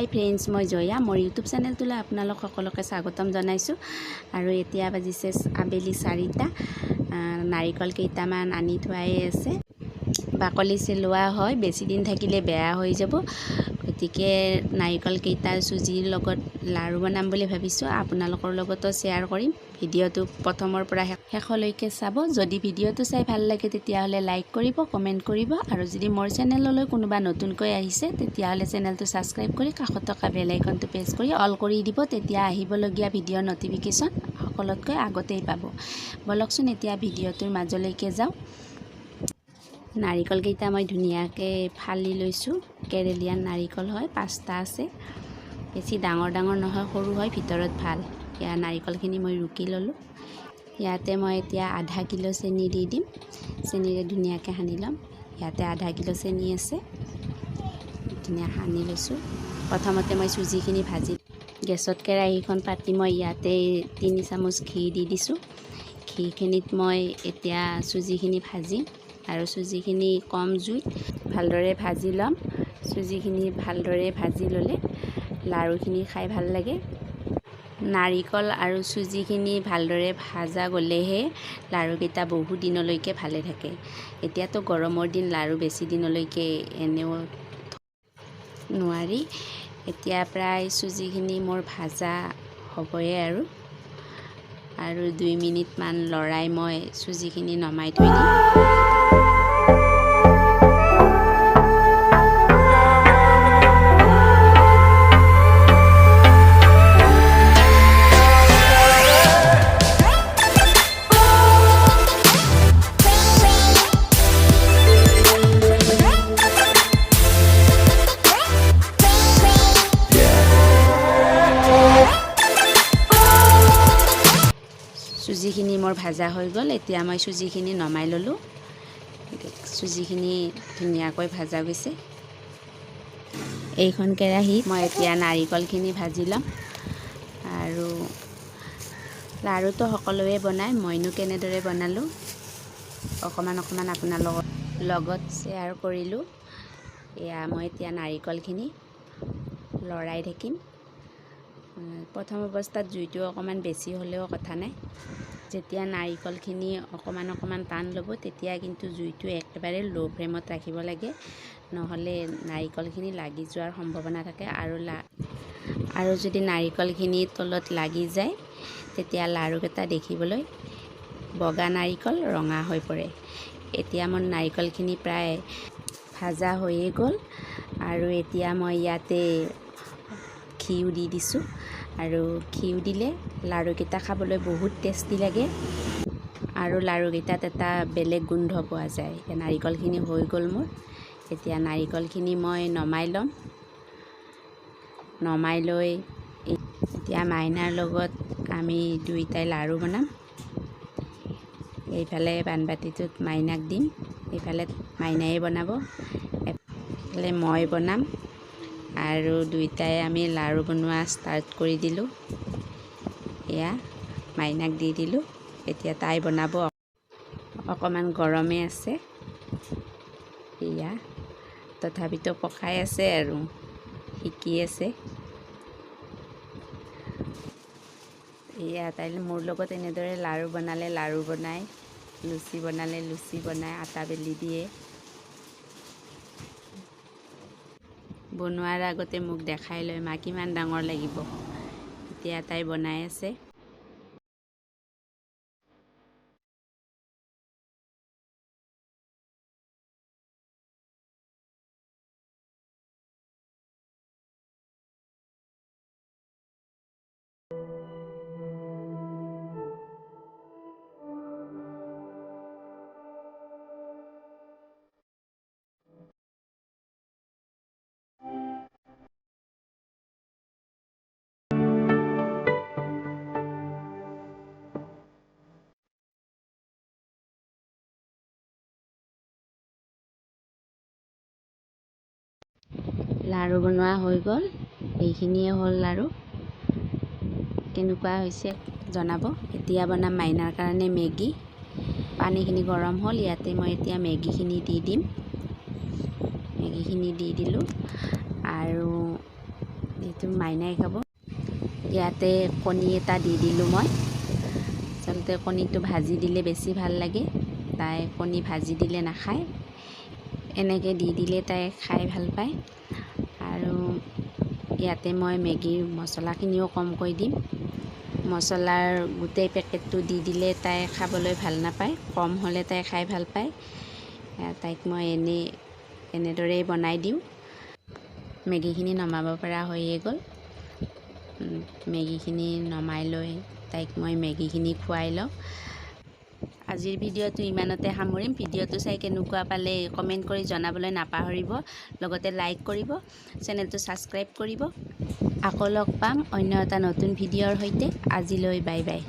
হাই friends, মই জয়া। মোৰ YouTube চেনেলটোলৈ আপোনালোক সকলোকে স্বাগতম জনাইছোঁ। আৰু এতিয়া বাজিছে আবেলি 4টা। নাৰিকল কেইটামান আনি থোৱাই আছে। বাকলি চেলোৱা হয়, বেছি দিন থাকিলে বেয়া হৈ যাব। গতিকে নাৰিকল কেইটা চুজিৰ লগত লাড়ু বনাম বুলি ভাবিছোঁ। আপোনালোকৰ লগতো শ্বেয়াৰ কৰিম। ভিডিঅ'টো প্ৰথমৰ পৰা শেষলৈকে চাব। যদি ভিডিঅ'টো চাই ভাল লাগে তেতিয়াহ'লে লাইক কৰিব, কমেণ্ট কৰিব। আৰু যদি মোৰ চেনেললৈ কোনোবা নতুনকৈ আহিছে তেতিয়াহ'লে চেনেলটো ছাবস্ক্ৰাইব কৰি কাষত থকা বেল আইকনটো প্ৰেছ কৰি অল কৰি দিব। তেতিয়া আহিবলগীয়া ভিডিঅ'ৰ নটিফিকেশ্যন সকলোতকৈ আগতেই পাব। বলকচোন এতিয়া ভিডিঅ'টোৰ মাজলৈকে যাওঁ। নাৰিকলকেইটা মই ধুনীয়াকৈ ফালি লৈছোঁ। কেৰেলীয়ান নাৰিকল হয়, 5টা আছে। বেছি ডাঙৰ ডাঙৰ নহয়, সৰু হয়, ভিতৰত ভাল। ইয়াৰ নাৰিকলখিনি মই ৰুকি ল'লোঁ। ইয়াতে মই এতিয়া আধা কিলো চেনি দি দিম। চেনিৰে ধুনীয়াকৈ সানি ল'ম। ইয়াতে আধা কিলো চেনি আছে, ধুনীয়া সানি লৈছোঁ। প্ৰথমতে মই চুজিখিনি ভাজি গেছত কেৰাহীখন পাতি মই ইয়াতে 3 চামুচ ঘি দি দিছোঁ। ঘিখিনিত মই এতিয়া চুজিখিনি ভাজিম আৰু চুজিখিনি কম জুইত ভালদৰে ভাজি ল'ম। চুজিখিনি ভালদৰে ভাজি ল'লে লাড়ুখিনি খাই ভাল লাগে। নাৰিকল আৰু চুজিখিনি ভালদৰে ভাজা গ'লেহে লাড়ুকেইটা বহু দিনলৈকে ভালে থাকে। এতিয়াতো গৰমৰ দিন, লাড়ু বেছি দিনলৈকে এনেও নোৱাৰি। এতিয়া প্ৰায় চুজিখিনি মোৰ ভাজা হ'বই আৰু 2 মিনিটমান লৰাই মই চুজিখিনি নমাই থৈ দিম। চুজিখিনি মোৰ ভাজা হৈ গ'ল। এতিয়া মই চুজিখিনি নমাই ল'লোঁ। চুজিখিনি ধুনীয়াকৈ ভাজা গৈছে। এইখন কেৰাহীত মই এতিয়া নাৰিকলখিনি ভাজি ল'ম। আৰু লাড়ুটো সকলোৱে বনায়, মইনো কেনেদৰে বনালোঁ অকণমান আপোনালোকৰ লগত শ্বেয়াৰ কৰিলোঁ। এয়া মই এতিয়া নাৰিকলখিনি লৰাই থাকিম। প্ৰথম অৱস্থাত জুইটো অকণমান বেছি হ'লেও কথা নাই। যেতিয়া নাৰিকলখিনি অকণমান টান ল'ব তেতিয়া কিন্তু জুইটো একেবাৰে ল' ফ্লেমত ৰাখিব লাগে, নহ'লে নাৰিকলখিনি লাগি যোৱাৰ সম্ভাৱনা থাকে। আৰু যদি নাৰিকলখিনি তলত লাগি যায় তেতিয়া লাড়ুকেইটা দেখিবলৈ বগা নাৰিকল ৰঙা হৈ পৰে। এতিয়া মোৰ নাৰিকলখিনি প্ৰায় ভাজা হৈয়ে গ'ল। আৰু এতিয়া মই ইয়াতে ঘিউ দি দিছোঁ। আৰু ঘিউ দিলে লাড়ুকেইটা খাবলৈ বহুত টেষ্টি লাগে আৰু লাড়ুকেইটাত এটা বেলেগ গোন্ধ পোৱা যায়। নাৰিকলখিনি হৈ গ'ল মোৰ। এতিয়া নাৰিকলখিনি মই নমাই ল'ম। নমাই লৈ এতিয়া মাইনাৰ লগত আমি দুয়োটাই লাড়ু বনাম। এইফালে বানবাটিটোত মাইনাক দিম, এইফালে মাইনাই বনাব, এইফালে মই বনাম। আৰু দুয়োটাই আমি লাড়ু বনোৱা ষ্টাৰ্ট কৰি দিলোঁ। এয়া মাইনাক দি দিলোঁ। এতিয়া তাই বনাব। অকণমান গৰমে আছে, এয়া তথাপিতো পকাই আছে আৰু শিকি আছে। এয়া তাই মোৰ লগত এনেদৰে লাড়ু বনালে লাড়ু বনায়, লুচি বনালে লুচি বনায়, আটা বেলি দিয়ে। বনোৱাৰ আগতে মোক দেখাই লয় মা কিমান ডাঙৰ লাগিব। এতিয়া তাই বনাই আছে। লাড়ু বনোৱা হৈ গ'ল। এইখিনিয়ে হ'ল লাড়ু। কেনেকুৱা হৈছে জনাব। এতিয়া বনাম মাইনাৰ কাৰণে মেগী। পানীখিনি গৰম হ'ল, ইয়াতে মই এতিয়া মেগীখিনি দি দিম। মেগীখিনি দি দিলোঁ। আৰু এইটো মাইনাই খাব। ইয়াতে কণী এটা দি দিলোঁ মই। আচলতে কণীটো ভাজি দিলে বেছি ভাল লাগে, তাই কণী ভাজি দিলে নাখায়, এনেকৈ দি দিলে তাই খাই ভাল পায়। আৰু ইয়াতে মই মেগীৰ মছলাখিনিও কমকৈ দিম। মছলাৰ গোটেই পেকেটটো দি দিলে তাই খাবলৈ ভাল নাপায়, কম হ'লে তাই খাই ভাল পায়। তাইক মই এনেদৰেই বনাই দিওঁ। মেগীখিনি নমাব পৰা হৈয়ে গ'ল। মেগীখিনি নমাই লৈ তাইক মই মেগীখিনি খুৱাই লওঁ। আজিৰ ভিডিঅ'টো ইমানতে সামৰিম। ভিডিঅ'টো চাই কেনেকুৱা পালে কমেণ্ট কৰি জনাবলৈ নাপাহৰিব। লগতে লাইক কৰিব, চেনেলটো ছাবস্ক্ৰাইব কৰিব। আকৌ লগ পাম অন্য এটা নতুন ভিডিঅ'ৰ সৈতে। আজিলৈ বাই বাই।